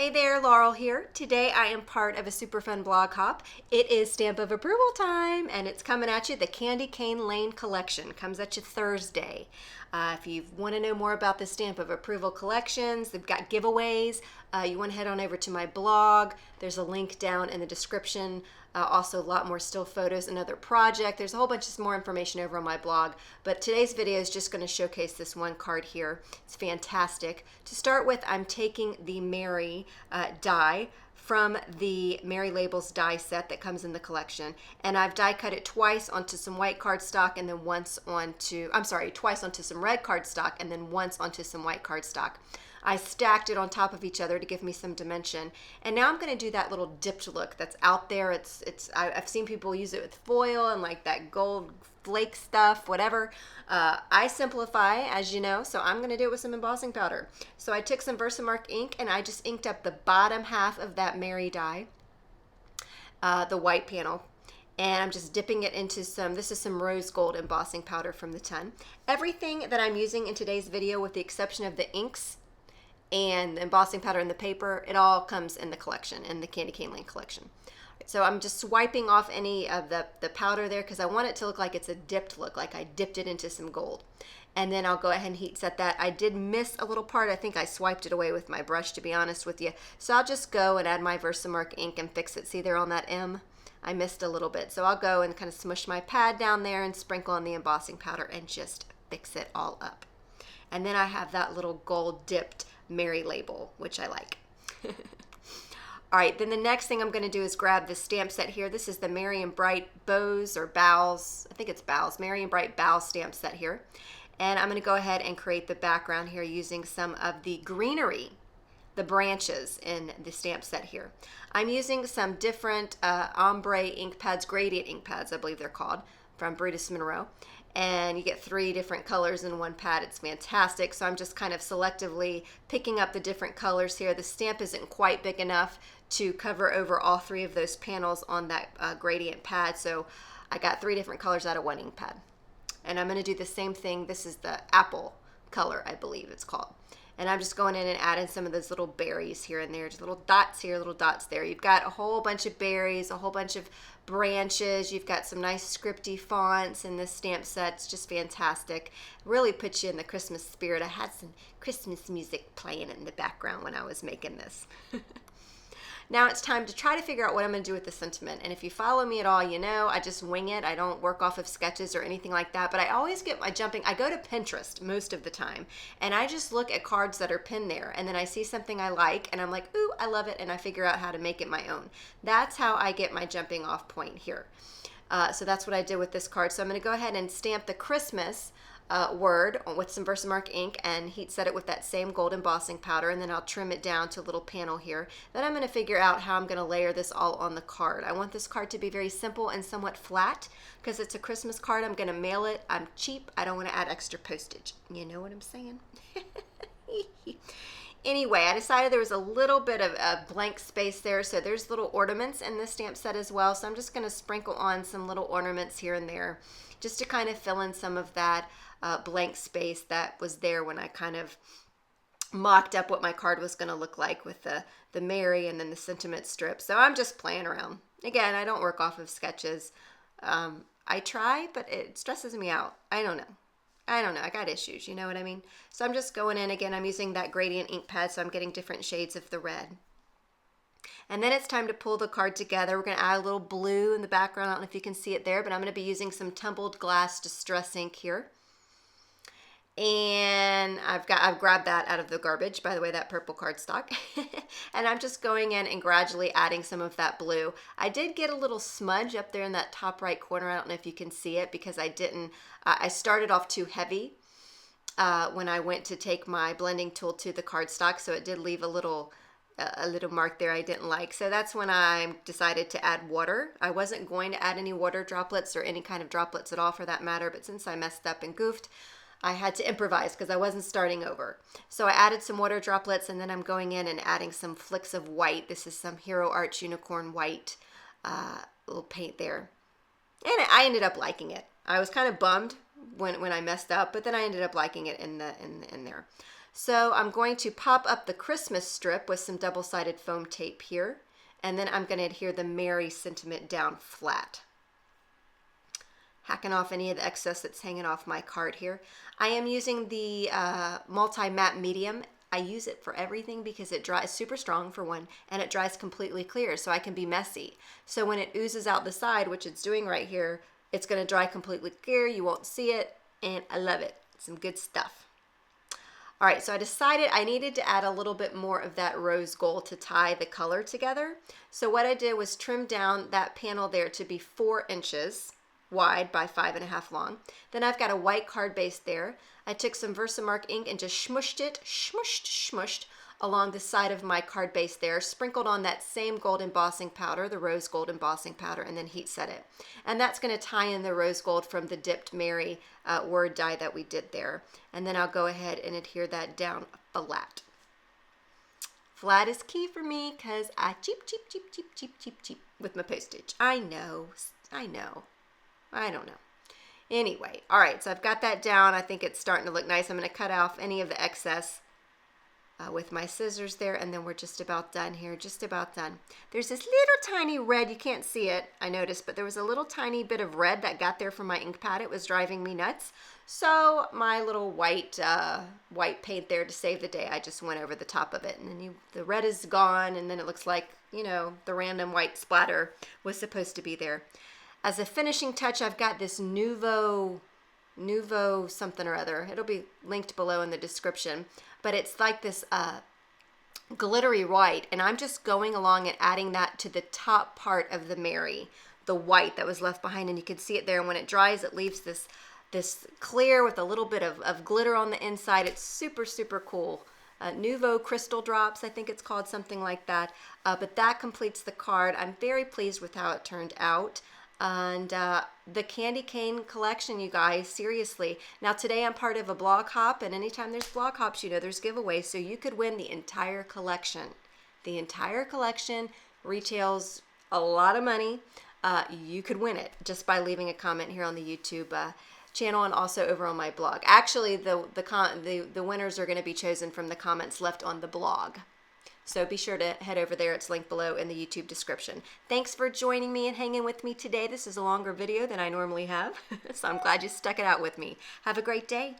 Hey there, Laurel here. Today I am part of a super fun blog hop. It is stamp of approval time and it's coming at you. The Candy Cane Lane collection comes at you Thursday. If you want to know more about the stamp of approval collections, they've got giveaways. You want to head on over to my blog. There's a link down in the description. Also a lot more still photos, another project. There's a whole bunch of more information over on my blog, but today's video is just going to showcase this one card here. It's fantastic. To start with, I'm taking the Mary die from the Mary Labels die set that comes in the collection, and I've die cut it twice onto some white cardstock and then twice onto some red cardstock and then once onto some white cardstock. I stacked it on top of each other to give me some dimension. And now I'm going to do that little dipped look that's out there. I've seen people use it with foil and like that gold flake stuff, whatever. I simplify, as you know, so I'm going to do it with some embossing powder. So I took some Versamark ink and I just inked up the bottom half of that Mary die, the white panel. And I'm just dipping it into this is some rose gold embossing powder from the 10. Everything that I'm using in today's video, with the exception of the inks and the embossing powder and the paper, it all comes in the collection, in the Candy Cane Lane collection. So I'm just swiping off any of the powder there because I want it to look like it's a dipped look, like I dipped it into some gold. And then I'll go ahead and heat set that. I did miss a little part. I think I swiped it away with my brush, to be honest with you. So I'll just go and add my Versamark ink and fix it. See there on that M? I missed a little bit. So I'll go and kind of smush my pad down there and sprinkle on the embossing powder and just fix it all up. And then I have that little gold dipped Mary label, which I like. All right, then the next thing I'm going to do is grab this stamp set here. This is the Merry and Bright Bows or Bows. I think it's Bows. Merry and Bright Bows stamp set here. And I'm going to go ahead and create the background here using some of the greenery, the branches in the stamp set here. I'm using some different ombre ink pads, gradient ink pads, I believe they're called, from Brutus Monroe. And you get 3 different colors in one pad. It's fantastic. So I'm just kind of selectively picking up the different colors here. The stamp isn't quite big enough to cover over all 3 of those panels on that gradient pad. So I got 3 different colors out of one ink pad. And I'm going to do the same thing. This is the apple color, I believe it's called. And I'm just going in and adding some of those little berries here and there, just little dots here, little dots there. You've got a whole bunch of berries, a whole bunch of branches. You've got some nice scripty fonts in this stamp set. It's just fantastic. Really puts you in the Christmas spirit. I had some Christmas music playing in the background when I was making this. Now it's time to try to figure out what I'm going to do with the sentiment. And if you follow me at all, you know I just wing it. I don't work off of sketches or anything like that. But I always get my jumping. I go to Pinterest most of the time. And I just look at cards that are pinned there. And then I see something I like. And I'm like, ooh, I love it. And I figure out how to make it my own. That's how I get my jumping off point here. So that's what I did with this card. So I'm going to go ahead and stamp the Christmas word with some Versamark ink and heat set it with that same gold embossing powder, and then I'll trim it down to a little panel here. Then I'm going to figure out how I'm going to layer this all on the card. I want this card to be very simple and somewhat flat because it's a Christmas card. I'm going to mail it. I'm cheap. I don't want to add extra postage. You know what I'm saying? Anyway, I decided there was a little bit of a blank space there, so there's little ornaments in this stamp set as well. So I'm just going to sprinkle on some little ornaments here and there just to kind of fill in some of that blank space that was there when I kind of mocked up what my card was going to look like with the Mary and then the sentiment strip. So I'm just playing around. Again, I don't work off of sketches. I try, but it stresses me out. I don't know. I got issues, you know what I mean? So I'm just going in again. I'm using that gradient ink pad, so I'm getting different shades of the red. And then it's time to pull the card together. We're going to add a little blue in the background. I don't know if you can see it there, but I'm going to be using some tumbled glass distress ink here. And I've grabbed that out of the garbage, by the way, that purple cardstock. And I'm just going in and gradually adding some of that blue. I did get a little smudge up there in that top right corner. I don't know if you can see it because I started off too heavy when I went to take my blending tool to the cardstock. So it did leave a little mark there I didn't like. So that's when I decided to add water. I wasn't going to add any water droplets or any kind of droplets at all for that matter. But since I messed up and goofed, I had to improvise because I wasn't starting over. So I added some water droplets, and then I'm going in and adding some flicks of white. This is some Hero Arts Unicorn white little paint there. And I ended up liking it. I was kind of bummed when I messed up, but then I ended up liking it in there. So I'm going to pop up the Christmas strip with some double-sided foam tape here, and then I'm going to adhere the Merry sentiment down flat. Hacking off any of the excess that's hanging off my card here. I am using the multi-matte medium. I use it for everything because it dries super strong for one, and it dries completely clear, so I can be messy. So when it oozes out the side, which it's doing right here, it's going to dry completely clear. You won't see it, and I love it. Some good stuff. All right, so I decided I needed to add a little bit more of that rose gold to tie the color together. So what I did was trim down that panel there to be 4 inches wide by 5.5 long. Then I've got a white card base there. I took some Versamark ink and just smushed along the side of my card base there, sprinkled on that same gold embossing powder, the rose gold embossing powder, and then heat set it. And that's going to tie in the rose gold from the dipped Merry word die that we did there. And then I'll go ahead and adhere that down flat. Flat is key for me because I cheap with my postage. I know. I don't know. Anyway, all right, so I've got that down. I think it's starting to look nice. I'm going to cut off any of the excess with my scissors there, and then we're just about done here, just about done. There's this little tiny red, you can't see it, I noticed, but there was a little tiny bit of red that got there from my ink pad. It was driving me nuts. So my little white paint there to save the day, I just went over the top of it, and then the red is gone, and then it looks like, you know, the random white splatter was supposed to be there. As a finishing touch, I've got this Nouveau something or other. It'll be linked below in the description. But it's like this glittery white, and I'm just going along and adding that to the top part of the Merry, the white that was left behind, and you can see it there. And when it dries, it leaves this clear with a little bit of glitter on the inside. It's super, super cool. Nouveau Crystal Drops, I think it's called, something like that. But that completes the card. I'm very pleased with how it turned out. And the candy cane collection, you guys, seriously. Now today I'm part of a blog hop, and anytime there's blog hops, you know there's giveaways, so you could win the entire collection. The entire collection retails a lot of money. You could win it just by leaving a comment here on the YouTube channel and also over on my blog. Actually, the winners are going to be chosen from the comments left on the blog. So be sure to head over there. It's linked below in the YouTube description. Thanks for joining me and hanging with me today. This is a longer video than I normally have, so I'm glad you stuck it out with me. Have a great day.